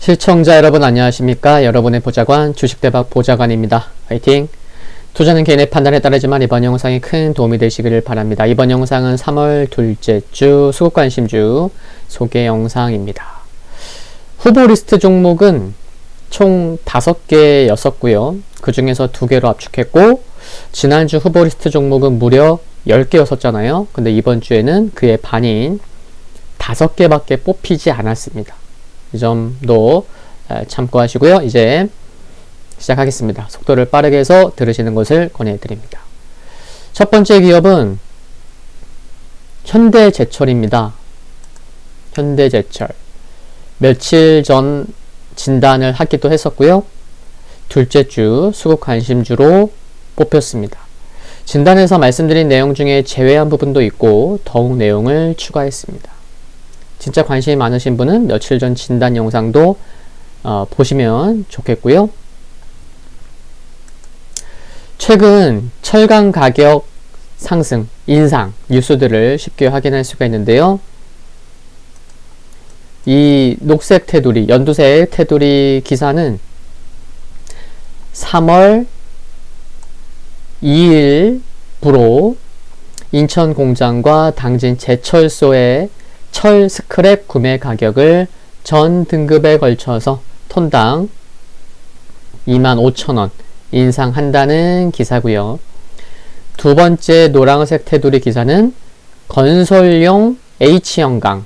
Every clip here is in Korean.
시청자 여러분 안녕하십니까? 여러분의 보좌관 주식대박 보좌관입니다. 화이팅! 투자는 개인의 판단에 따르지만 이번 영상이 큰 도움이 되시기를 바랍니다. 이번 영상은 3월 둘째 주 수급관심주 소개 영상입니다. 후보 리스트 종목은 총 5개였었고요. 그 중에서 2개로 압축했고 지난주 후보 리스트 종목은 무려 10개였었잖아요. 근데 이번 주에는 그의 반인 5개밖에 뽑히지 않았습니다. 이 점도 참고하시고요. 이제 시작하겠습니다. 속도를 빠르게 해서 들으시는 것을 권해드립니다. 첫 번째 기업은 현대제철입니다. 현대제철. 며칠 전 진단을 하기도 했었고요. 둘째 주 수급 관심주로 뽑혔습니다. 진단에서 말씀드린 내용 중에 제외한 부분도 있고 더욱 내용을 추가했습니다. 진짜 관심이 많으신 분은 며칠 전 진단 영상도 보시면 좋겠고요. 최근 철강 가격 상승, 인상 뉴스들을 쉽게 확인할 수가 있는데요. 이 녹색 테두리, 연두색 테두리 기사는 3월 2일부로 인천 공장과 당진 제철소의 철 스크랩 구매 가격을 전 등급에 걸쳐서 톤당 25,000원 인상한다는 기사고요. 두 번째 노란색 테두리 기사는 건설용 H형강을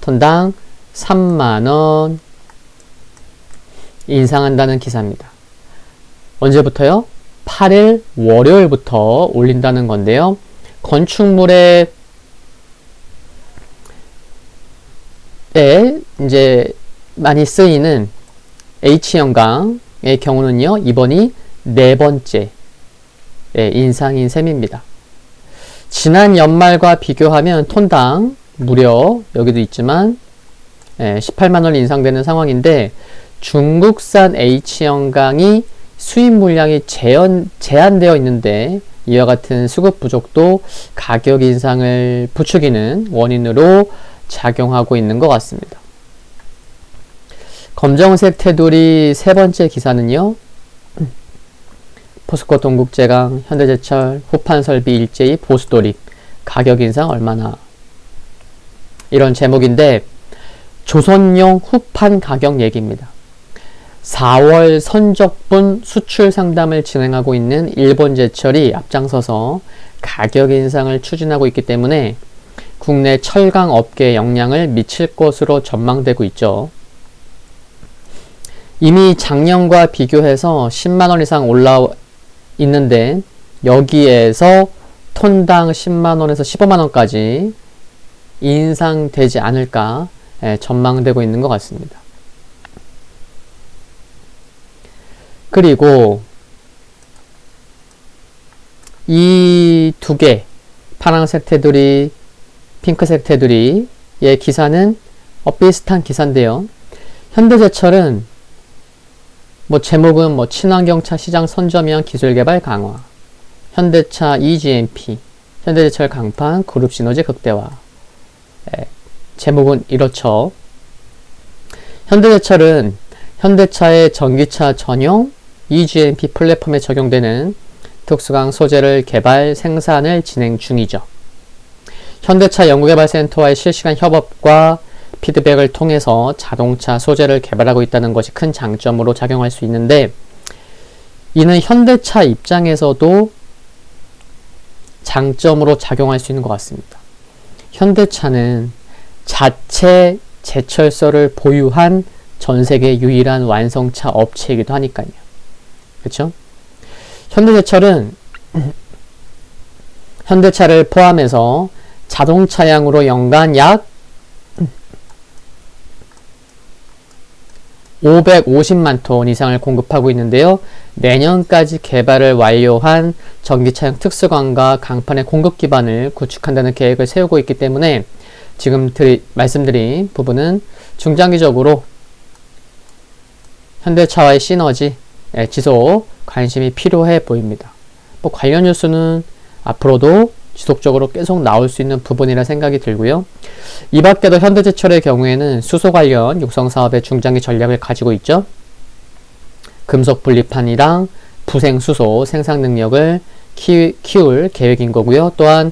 톤당 3만원 인상한다는 기사입니다. 언제부터요? 8일 월요일부터 올린다는 건데요. 건축물에 이제 많이 쓰이는 H형강의 경우는요, 이번이 4번째 인상인 셈입니다. 지난 연말과 비교하면 톤당 무려 여기도 있지만 18만원 인상되는 상황인데 중국산 H형강이 수입 물량이 제한되어 있는데 이와 같은 수급 부족도 가격 인상을 부추기는 원인으로 작용하고 있는 것 같습니다. 검정색 테두리 세 번째 기사는요. 포스코 동국제강, 현대제철, 후판설비 일제히 보수돌입, 가격 인상 얼마나? 이런 제목인데 조선용 후판 가격 얘기입니다. 4월 선적분 수출 상담을 진행하고 있는 일본제철이 앞장서서 가격 인상을 추진하고 있기 때문에 국내 철강 업계에 영향을 미칠 것으로 전망되고 있죠. 이미 작년과 비교해서 10만원 이상 올라 있는데 여기에서 톤당 10만원에서 15만원까지 인상되지 않을까 전망되고 있는 것 같습니다. 그리고 이 2개 파란색 테두리 핑크색 테두리의 기사는 비슷한 기사인데요. 현대제철은 제목은 친환경차 시장 선점위한 기술개발 강화, 현대차 EGMP, 현대제철 강판 그룹 시너지 극대화. 제목은 이렇죠. 현대제철은 현대차의 전기차 전용 EGMP 플랫폼에 적용되는 특수강 소재를 개발 생산을 진행 중이죠. 현대차 연구개발센터와의 실시간 협업과 피드백을 통해서 자동차 소재를 개발하고 있다는 것이 큰 장점으로 작용할 수 있는데 이는 현대차 입장에서도 장점으로 작용할 수 있는 것 같습니다. 현대차는 자체 제철소를 보유한 전세계 유일한 완성차 업체이기도 하니까요. 그렇죠? 현대제철은 현대차를 포함해서 자동차량으로 연간 약 550만 톤 이상을 공급하고 있는데요. 내년까지 개발을 완료한 전기차량 특수관과 강판의 공급 기반을 구축한다는 계획을 세우고 있기 때문에 지금 말씀드린 부분은 중장기적으로 현대차와의 시너지, 지속 관심이 필요해 보입니다. 관련 뉴스는 앞으로도 지속적으로 계속 나올 수 있는 부분이라 생각이 들고요. 이 밖에도 현대제철의 경우에는 수소 관련 육성 사업의 중장기 전략을 가지고 있죠. 금속 분리판이랑 부생수소 생산 능력을 키울 계획인 거고요. 또한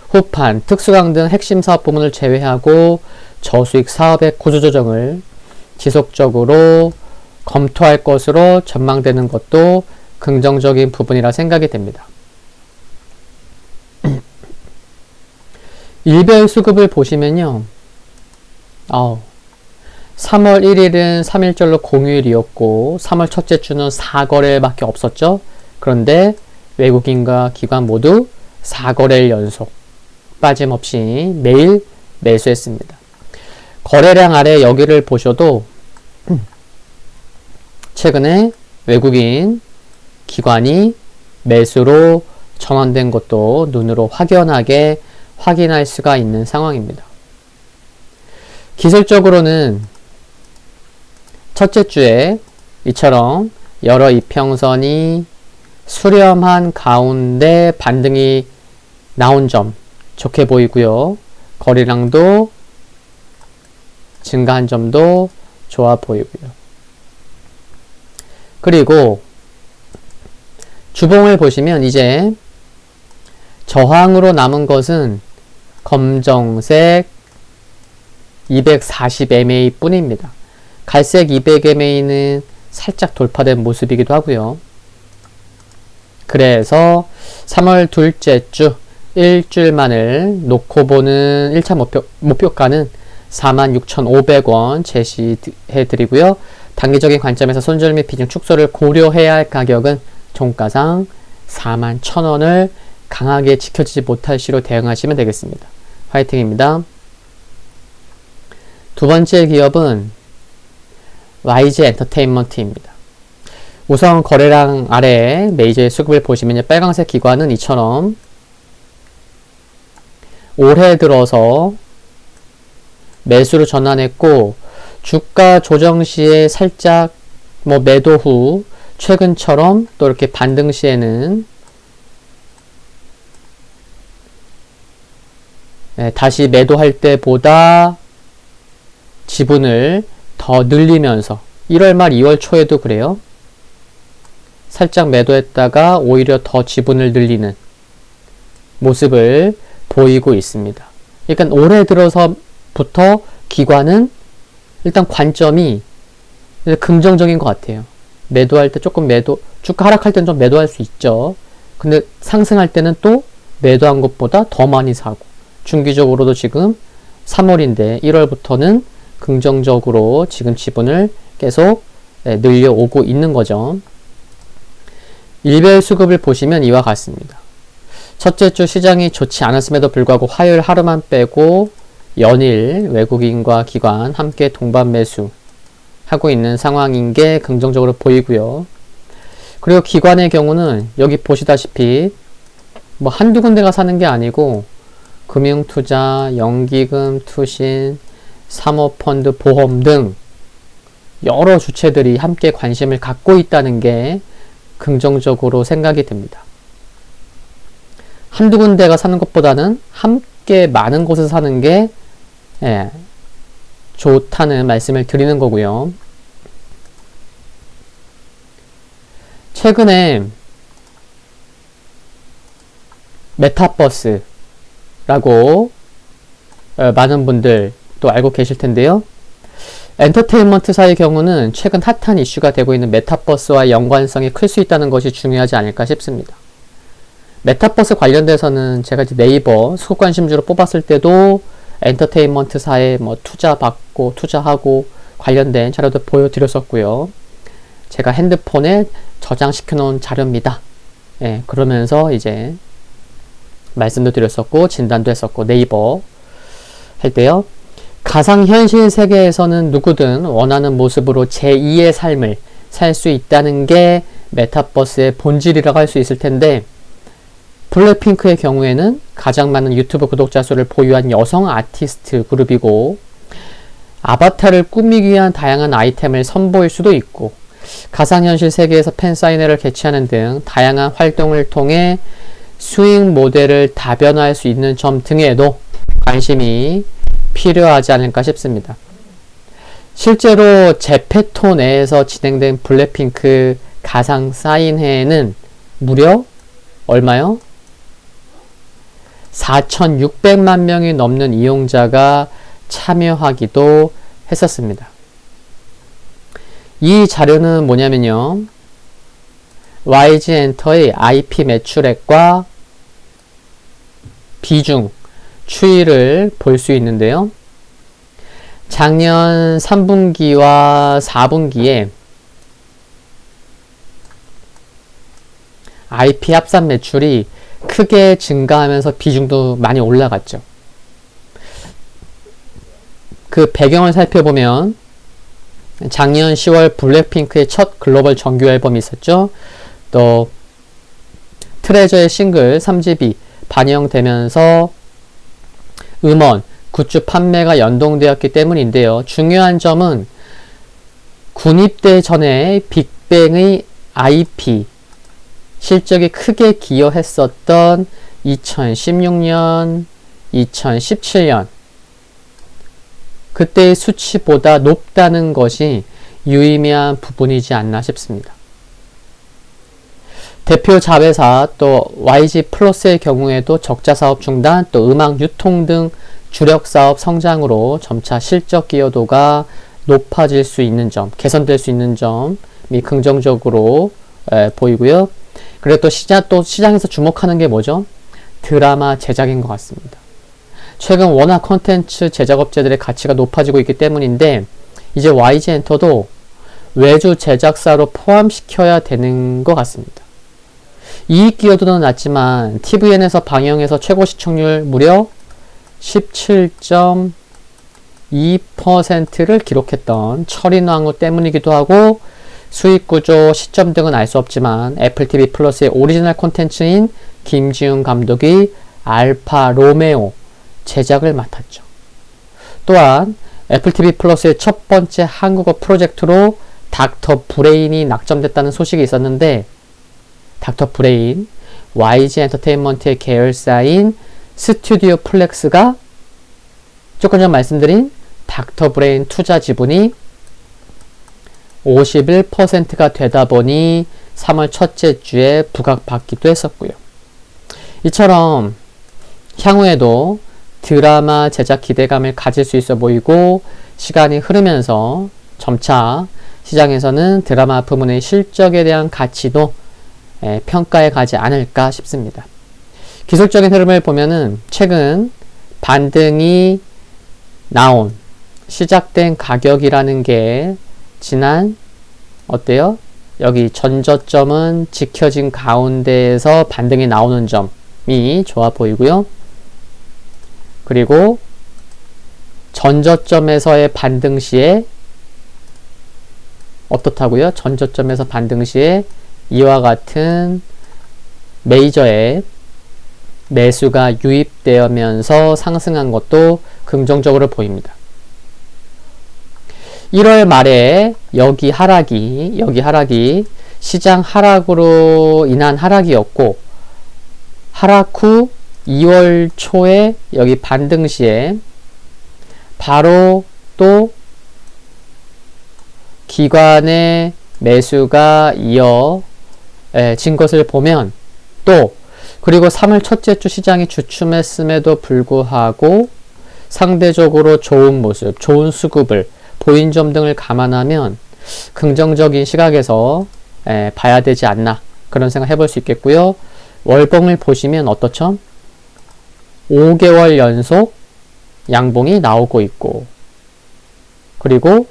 후판, 특수강 등 핵심 사업 부문을 제외하고 저수익 사업의 구조조정을 지속적으로 검토할 것으로 전망되는 것도 긍정적인 부분이라 생각이 됩니다. 일별 수급을 보시면요. 3월 1일은 3일절로 공휴일이었고 3월 첫째 주는 4거래일밖에 없었죠. 그런데 외국인과 기관 모두 4거래일 연속 빠짐없이 매일 매수했습니다. 거래량 아래 여기를 보셔도 최근에 외국인 기관이 매수로 전환된 것도 눈으로 확연하게 확인할 수가 있는 상황입니다. 기술적으로는 첫째 주에 이처럼 여러 이평선이 수렴한 가운데 반등이 나온 점 좋게 보이고요. 거래량도 증가한 점도 좋아 보이고요. 그리고 주봉을 보시면 이제 저항으로 남은 것은 검정색 240MA 뿐입니다. 갈색 200MA는 살짝 돌파된 모습이기도 하고요. 그래서 3월 둘째 주 일주일만을 놓고 보는 1차 목표가는 46,500원 제시해 드리고요. 단기적인 관점에서 손절 및 비중 축소를 고려해야 할 가격은 종가상 41,000원을 강하게 지켜지지 못할 시로 대응하시면 되겠습니다. 화이팅입니다. 두 번째 기업은 YG 엔터테인먼트입니다. 우선 거래량 아래 메이저의 수급을 보시면 빨간색 기관은 이처럼 올해 들어서 매수로 전환했고 주가 조정 시에 살짝 매도 후 최근처럼 또 이렇게 반등 시에는 다시 매도할 때보다 지분을 더 늘리면서 1월 말 2월 초에도 그래요. 살짝 매도했다가 오히려 더 지분을 늘리는 모습을 보이고 있습니다. 그러니까 올해 들어서부터 기관은 일단 관점이 긍정적인 것 같아요. 매도할 때 조금 주가 하락할 때는 좀 매도할 수 있죠. 근데 상승할 때는 또 매도한 것보다 더 많이 사고, 중기적으로도 지금 3월인데 1월부터는 긍정적으로 지금 지분을 계속 늘려오고 있는 거죠. 일별 수급을 보시면 이와 같습니다. 첫째 주 시장이 좋지 않았음에도 불구하고 화요일 하루만 빼고 연일 외국인과 기관 함께 동반 매수 하고 있는 상황인 게 긍정적으로 보이고요. 그리고 기관의 경우는 여기 보시다시피 한두 군데가 사는 게 아니고 금융투자, 연기금, 투신, 사모펀드, 보험 등 여러 주체들이 함께 관심을 갖고 있다는 게 긍정적으로 생각이 듭니다. 한두 군데가 사는 것보다는 함께 많은 곳에서 사는 게 좋다는 말씀을 드리는 거고요. 최근에 메타버스라고 많은 분들 또 알고 계실 텐데요. 엔터테인먼트사의 경우는 최근 핫한 이슈가 되고 있는 메타버스와 연관성이 클 수 있다는 것이 중요하지 않을까 싶습니다. 메타버스 관련돼서는 제가 이제 네이버 수급관심주로 뽑았을 때도 엔터테인먼트사에 투자받고 투자하고 관련된 자료도 보여드렸었고요. 제가 핸드폰에 저장시켜 놓은 자료입니다. 그러면서 이제 말씀도 드렸었고 진단도 했었고 네이버 할 때요. 가상현실 세계에서는 누구든 원하는 모습으로 제2의 삶을 살 수 있다는 게 메타버스의 본질이라고 할 수 있을 텐데, 블랙핑크의 경우에는 가장 많은 유튜브 구독자 수를 보유한 여성 아티스트 그룹이고, 아바타를 꾸미기 위한 다양한 아이템을 선보일 수도 있고, 가상현실 세계에서 팬사인회를 개최하는 등 다양한 활동을 통해 수익 모델을 다변화할 수 있는 점 등에도 관심이 필요하지 않을까 싶습니다. 실제로 제페토 내에서 진행된 블랙핑크 가상 사인회에는 무려 얼마요? 4,600만 명이 넘는 이용자가 참여하기도 했었습니다. 이 자료는 뭐냐면요. YG엔터의 IP 매출액과 비중, 추이를 볼 수 있는데요. 작년 3분기와 4분기에 IP 합산 매출이 크게 증가하면서 비중도 많이 올라갔죠. 그 배경을 살펴보면 작년 10월 블랙핑크의 첫 글로벌 정규 앨범이 있었죠. 또 트레저의 싱글 3집이 반영되면서 음원, 굿즈 판매가 연동되었기 때문인데요. 중요한 점은 군입대 전에 빅뱅의 IP 실적이 크게 기여했었던 2016년, 2017년 그때의 수치보다 높다는 것이 유의미한 부분이지 않나 싶습니다. 대표 자회사 또 YG 플러스의 경우에도 적자 사업 중단 또 음악 유통 등 주력 사업 성장으로 점차 실적 기여도가 높아질 수 있는 점, 개선될 수 있는 점이 긍정적으로 보이고요. 그리고 또 시장에서 주목하는 게 뭐죠? 드라마 제작인 것 같습니다. 최근 워낙 콘텐츠 제작업체들의 가치가 높아지고 있기 때문인데 이제 YG엔터도 외주 제작사로 포함시켜야 되는 것 같습니다. 이익 기여도는 낮지만 TVN에서 방영해서 최고 시청률 무려 17.2%를 기록했던 철인왕후 때문이기도 하고 수익 구조, 시점 등은 알 수 없지만 애플 TV 플러스의 오리지널 콘텐츠인 김지훈 감독이 알파 로메오 제작을 맡았죠. 또한 애플 TV 플러스의 첫 번째 한국어 프로젝트로 닥터 브레인이 낙점됐다는 소식이 있었는데 닥터 브레인, YG 엔터테인먼트의 계열사인 스튜디오 플렉스가 조금 전 말씀드린 닥터 브레인 투자 지분이 51%가 되다 보니 3월 첫째 주에 부각받기도 했었고요. 이처럼 향후에도 드라마 제작 기대감을 가질 수 있어 보이고 시간이 흐르면서 점차 시장에서는 드라마 부문의 실적에 대한 가치도 평가해 가지 않을까 싶습니다. 기술적인 흐름을 보면은 최근 반등이 나온 시작된 가격이라는 게 지난 어때요? 여기 전저점은 지켜진 가운데에서 반등이 나오는 점이 좋아 보이고요. 그리고 전저점에서의 반등 시에 어떻다고요? 전저점에서 반등 시에 이와 같은 메이저의 매수가 유입되면서 상승한 것도 긍정적으로 보입니다. 1월 말에 여기 하락이 시장 하락으로 인한 하락이었고 하락 후 2월 초에 여기 반등 시에 바로 또 기관의 매수가 이어진 것을 보면 또 그리고 3월 첫째 주 시장이 주춤했음에도 불구하고 상대적으로 좋은 모습, 좋은 수급을 보인 점 등을 감안하면 긍정적인 시각에서 봐야 되지 않나 그런 생각 해볼 수 있겠고요. 월봉을 보시면 어떻죠? 5개월 연속 양봉이 나오고 있고 그리고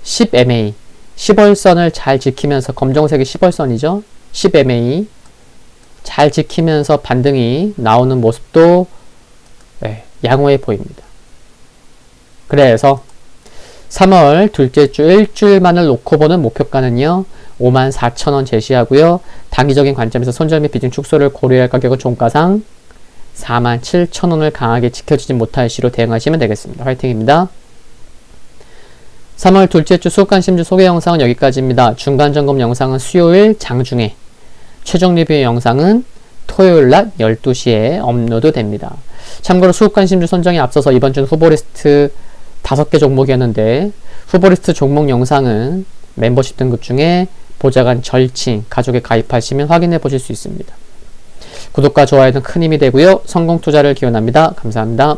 10MA 10월선을 잘 지키면서 검정색이 10월선이죠. 10MA 잘 지키면서 반등이 나오는 모습도 양호해 보입니다. 그래서 3월 둘째 주 일주일만을 놓고 보는 목표가는요. 54,000원 제시하고요. 단기적인 관점에서 손절 및 비중 축소를 고려할 가격은 종가상 47,000원을 강하게 지켜지지 못할 시로 대응하시면 되겠습니다. 화이팅입니다. 3월 둘째 주 수급관심주 소개 영상은 여기까지입니다. 중간점검 영상은 수요일 장중에 최종 리뷰 영상은 토요일 낮 12시에 업로드 됩니다. 참고로 수급관심주 선정에 앞서서 이번 주 후보리스트 5개 종목이었는데 후보리스트 종목 영상은 멤버십 등급 중에 보좌관 절친 가족에 가입하시면 확인해 보실 수 있습니다. 구독과 좋아요는 큰 힘이 되고요. 성공 투자를 기원합니다. 감사합니다.